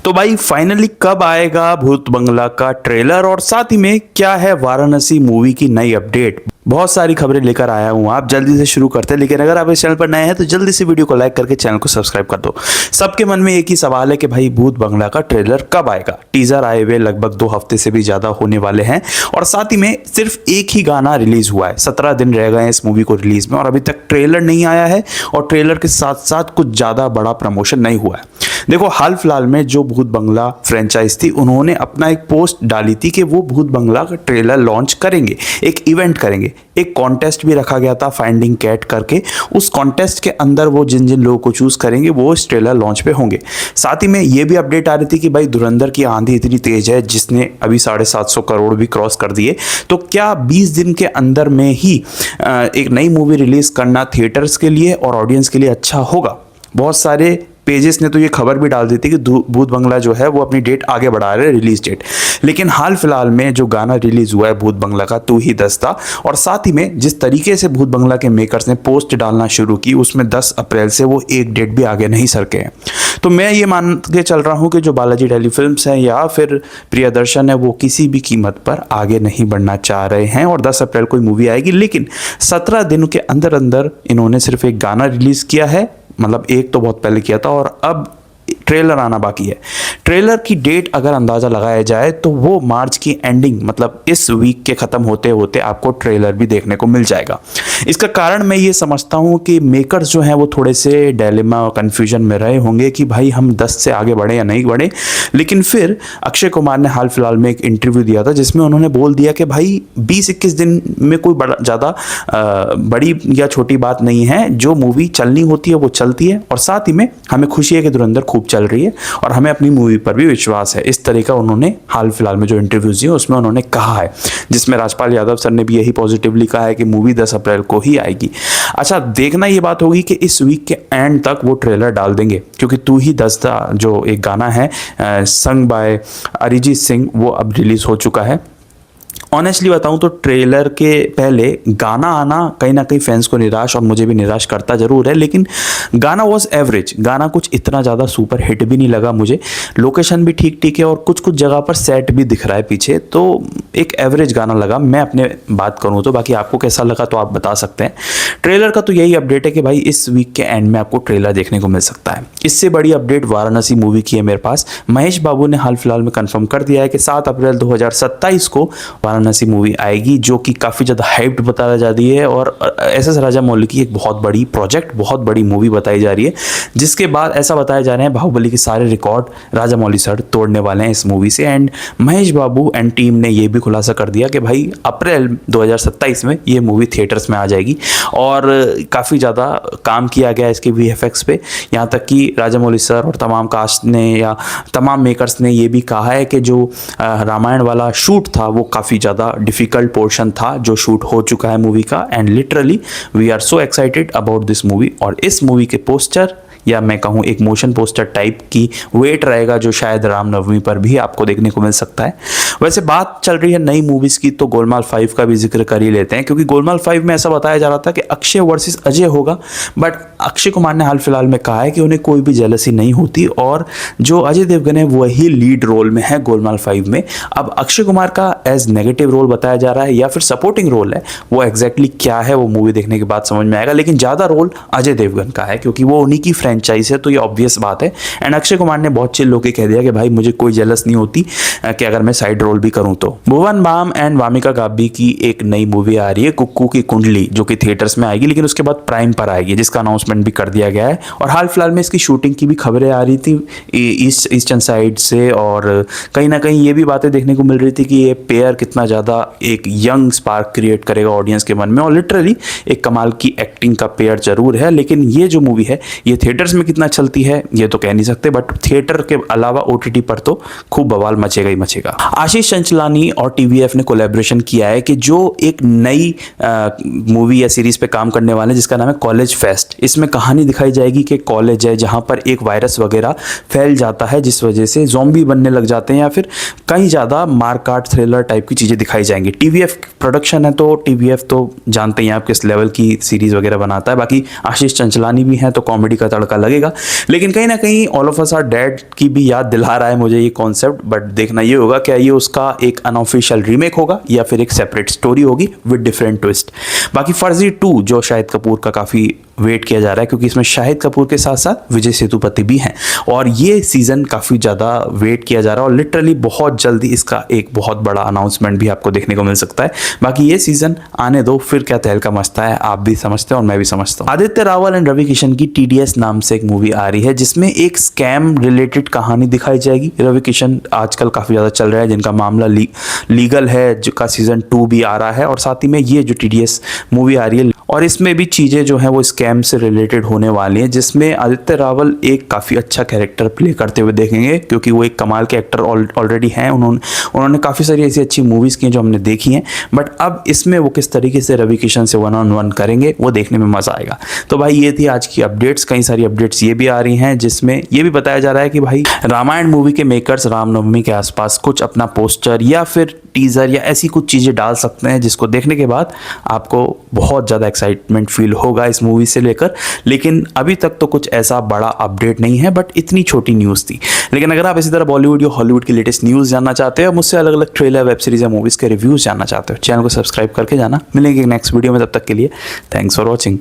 तो भाई फाइनली कब आएगा भूत बंगला का ट्रेलर और साथ ही में क्या है वाराणसी मूवी की नई अपडेट। बहुत सारी खबरें लेकर आया हूं, आप जल्दी से शुरू करते हैं। लेकिन अगर आप इस चैनल पर नए हैं तो जल्दी से वीडियो को लाइक करके चैनल को सब्सक्राइब कर दो। सबके मन में एक ही सवाल है कि भाई भूत बंगला का ट्रेलर कब आएगा। टीजर आए हुए लगभग 2 हफ्ते से भी ज्यादा होने वाले हैं और साथ ही में सिर्फ एक ही गाना रिलीज हुआ है। 17 दिन रह गए हैं इस मूवी को रिलीज में और अभी तक ट्रेलर नहीं आया है और ट्रेलर के साथ साथ कुछ ज्यादा बड़ा प्रमोशन नहीं हुआ है। देखो, हाल फिलहाल में जो भूत बंगला फ्रेंचाइज थी उन्होंने अपना एक पोस्ट डाली थी कि वो भूत बंगला का ट्रेलर लॉन्च करेंगे, एक इवेंट करेंगे। एक कॉन्टेस्ट भी रखा गया था फाइंडिंग कैट करके। उस कॉन्टेस्ट के अंदर वो जिन जिन लोगों को चूज करेंगे वो इस ट्रेलर लॉन्च पे होंगे। साथ ही में ये भी अपडेट आ रही थी कि भाई धुरंधर की आंधी इतनी तेज है जिसने अभी 750 करोड़ भी क्रॉस कर दिए, तो क्या 20 दिन के अंदर में ही एक नई मूवी रिलीज करना थिएटर्स के लिए और ऑडियंस के लिए अच्छा होगा। बहुत सारे पेजेस ने तो ये खबर भी डाल दी थी कि भूत बंगला जो है वो अपनी डेट आगे बढ़ा रहे हैं, रिलीज डेट। लेकिन हाल फिलहाल में जो गाना रिलीज हुआ है भूत बंगला का तू ही दस्ता, और साथ ही में जिस तरीके से भूत बंगला के मेकर्स ने पोस्ट डालना शुरू की उसमें 10 अप्रैल से वो एक डेट भी आगे नहीं सरके हैं। तो मैं ये मान के चल रहा हूँ कि जो बालाजी टेलीफिल्म्स हैं या फिर प्रियदर्शन है वो किसी भी कीमत पर आगे नहीं बढ़ना चाह रहे हैं और 10 अप्रैल कोई मूवी आएगी। लेकिन 17 दिनों के अंदर अंदर इन्होंने सिर्फ एक गाना रिलीज किया है, मतलब एक तो बहुत पहले किया था और अब ट्रेलर आना बाकी है। ट्रेलर की डेट अगर अंदाज़ा लगाया जाए तो वो मार्च की एंडिंग, मतलब इस वीक के ख़त्म होते होते आपको ट्रेलर भी देखने को मिल जाएगा। इसका कारण मैं ये समझता हूँ कि मेकर्स जो हैं वो थोड़े से डायलेमा और कन्फ्यूजन में रहे होंगे कि भाई हम 10 से आगे बढ़े या नहीं बढ़े। लेकिन फिर अक्षय कुमार ने हाल फिलहाल में एक इंटरव्यू दिया था जिसमें उन्होंने बोल दिया कि भाई 20-21 दिन में कोई बड़ा ज़्यादा बड़ी या छोटी बात नहीं है। जो मूवी चलनी होती है वो चलती है और साथ ही में हमें खुशी है कि धुरंधर खूब चल रही है और हमें अपनी मूवी पर भी विश्वास है। इस तरह का उन्होंने हाल फिलहाल में जो इंटरव्यूज दिए उसमें उन्होंने कहा है, जिसमें राजपाल यादव सर ने भी यही पॉजिटिवली कहा है कि मूवी 10 अप्रैल को ही आएगी। अच्छा, देखना ये बात होगी कि इस वीक के एंड तक वो ट्रेलर डाल देंगे, क्योंकि तू ही दस्ता जो एक गाना है संग बाय अरिजीत सिंह वो अब रिलीज हो चुका है। ऑनेस्टली बताऊं तो ट्रेलर के पहले गाना आना कहीं ना कहीं फैंस को निराश और मुझे भी निराश करता जरूर है, लेकिन गाना वॉज एवरेज। गाना कुछ इतना ज़्यादा सुपर हिट भी नहीं लगा मुझे। लोकेशन भी ठीक ठीक है और कुछ कुछ जगह पर सेट भी दिख रहा है पीछे, तो एक एवरेज गाना लगा। मैं अपने बात करूँ तो, बाकी आपको कैसा लगा तो आप बता सकते हैं। ट्रेलर का तो यही अपडेट है कि भाई इस वीक के एंड में आपको ट्रेलर देखने को मिल सकता है। इससे बड़ी अपडेट वाराणसी मूवी की है मेरे पास। महेश बाबू ने हाल फिलहाल में कंफर्म कर दिया है कि 7 अप्रैल 2027 को वाराणसी मूवी आएगी, जो कि काफ़ी ज़्यादा हाइप्ड बताया जा रही है और एस.एस. राजामौली की एक बहुत बड़ी प्रोजेक्ट, बहुत बड़ी मूवी बताई जा रही है। जिसके बाद ऐसा बताया जा रहा है बाहुबली के सारे रिकॉर्ड राजामौली सर तोड़ने वाले हैं इस मूवी से। And Mahesh Babu and team ने यह भी खुलासा कर दिया कि भाई अप्रैल 2027 में ये मूवी थिएटर्स में आ जाएगी और काफ़ी ज़्यादा काम किया गया इसके VFX पे। यहाँ तक कि राजामौली सर और तमाम कास्ट ने या तमाम मेकर्स ने ये भी कहा है कि जो रामायण वाला शूट था वो काफ़ी ज़्यादा डिफिकल्ट पोर्शन था जो शूट हो चुका है मूवी का। And literally we are so excited about this movie. और इस मूवी के पोस्टर या मैं कहूँ एक मोशन पोस्टर टाइप की वेट रहेगा जो शायद रामनवमी पर भी आपको देखने को मिल सकता है। वैसे बात चल रही है नई मूवीज़ की तो गोलमाल 5 का भी जिक्र कर ही लेते हैं, क्योंकि गोलमाल 5 में ऐसा बताया जा रहा था कि अक्षय वर्सेस अजय होगा। बट अक्षय कुमार ने हाल फिलहाल में कहा है कि उन्हें कोई भी जेलसी नहीं होती और जो अजय देवगन है वही लीड रोल में है गोलमाल 5 में। अब अक्षय कुमार का एज नेगेटिव रोल बताया जा रहा है या फिर सपोर्टिंग रोल है, वो एग्जैक्टली क्या है वो मूवी देखने के बाद समझ में आएगा। लेकिन ज़्यादा रोल अजय देवगन का है क्योंकि वो उन्हीं की फ्रेंचाइज है, तो ये ऑब्वियस बात है। एंड अक्षय कुमार ने बहुत चिल होकर कह दिया कि भाई मुझे कोई जेलस नहीं होती कि अगर मैं साइड रोल भी करूं तो। भुवन बाम एंड वामिका गाबी की एक नई मूवी आ रही है कुक्कू की कुंडली, जो कि थिएटर्स में आएगी लेकिन उसके बाद प्राइम पर आएगी, जिसका अनाउंसमेंट भी कर दिया गया है। और हाल फिलहाल में इसकी शूटिंग की भी खबरें आ रही थी ईस्टर्न साइड से और कहीं ना कहीं ये भी बातें देखने को मिल रही थी कि ये पेयर कितना ज़्यादा एक यंग स्पार्क क्रिएट करेगा ऑडियंस के मन में। और लिटरली एक कमाल की एक्टिंग का पेयर जरूर है, लेकिन ये जो मूवी है ये थिएटर्स में कितना चलती है ये तो कह नहीं सकते, बट थिएटर के अलावा OTT पर तो खूब बवाल मचेगा ही मचेगा। आशीष चंचलानी और TVF ने कोलैबोरेशन किया है कि जो एक नई मूवी या सीरीज पे काम करने वाले हैं जिसका नाम है कॉलेज फेस्ट। इसमें कहानी दिखाई जाएगी कि कॉलेज है जहां पर एक वायरस वगैरह फैल जाता है जिस वजह से ज़ॉम्बी बनने लग जाते हैं या फिर कहीं ज़्यादा मारकाट थ्रिलर टाइप की चीज़ें दिखाई जाएंगी। TVF प्रोडक्शन है तो टीवीएफ तो जानते ही हैं आप किस लेवल की सीरीज वगैरह बनाता है। बाकी आशीष चंचलानी भी हैं तो कॉमेडी का तड़का लगेगा, लेकिन कहीं ना कहीं all of us are dead की भी याद दिला रहा है मुझे ये कॉन्सेप्ट। बट देखना ये होगा क्या ये उसका एक अनऑफिशियल रीमेक होगा या फिर एक सेपरेट स्टोरी होगी विद डिफरेंट ट्विस्ट। बाकी फर्जी 2 जो शाहिद कपूर का काफ़ी वेट किया जा रहा है, क्योंकि इसमें शाहिद कपूर के साथ साथ विजय सेतुपति भी हैं और ये सीज़न काफ़ी ज़्यादा वेट किया जा रहा है और लिटरली बहुत जल्दी इसका एक बहुत बड़ा अनाउंसमेंट भी आपको देखने को मिल सकता है। बाकी ये सीज़न आने दो, फिर क्या तहलका मचता है आप भी समझते हैं और मैं भी समझता हूँ। आदित्य रावल एंड रवि किशन की TDS नाम से एक मूवी आ रही है जिसमें एक स्कैम रिलेटेड कहानी दिखाई जाएगी। रवि किशन आजकल काफ़ी ज़्यादा चल रहा है जिनका मामला लीगल है, जिसका सीज़न 2 भी आ रहा है और साथ ही में ये जो TDS मूवी आ रही है और इसमें भी चीज़ें जो हैं वो स्कैम से रिलेटेड होने वाली हैं, जिसमें आदित्य रावल एक काफ़ी अच्छा कैरेक्टर प्ले करते हुए देखेंगे क्योंकि वो एक कमाल के एक्टर ऑलरेडी हैं। उन्होंने काफ़ी सारी ऐसी अच्छी मूवीज़ की हैं जो हमने देखी हैं, बट अब इसमें वो किस तरीके से रवि किशन से 1-on-1 करेंगे वो देखने में मज़ा आएगा। तो भाई ये थी आज की अपडेट्स। कई सारी अपडेट्स ये भी आ रही हैं जिसमें ये भी बताया जा रहा है कि भाई रामायण मूवी के मेकर्स रामनवमी के आसपास कुछ अपना पोस्टर या फिर टीजर या ऐसी कुछ चीज़ें डाल सकते हैं जिसको देखने के बाद आपको बहुत ज़्यादा एक्साइटमेंट फील होगा इस मूवी से लेकर। लेकिन अभी तक तो कुछ ऐसा बड़ा अपडेट नहीं है, बट इतनी छोटी न्यूज़ थी। लेकिन अगर आप इसी तरह बॉलीवुड या हॉलीवुड की लेटेस्ट न्यूज़ जानना चाहते हो, मुझसे अलग अलग ट्रेलर, वेब सीरीज या मूवीज़ के रिव्यूज़ जानना चाहते हो, चैनल को सब्सक्राइब करके जाना। मिलेंगे नेक्स्ट वीडियो में, तब तक के लिए थैंक्स फॉर वॉचिंग।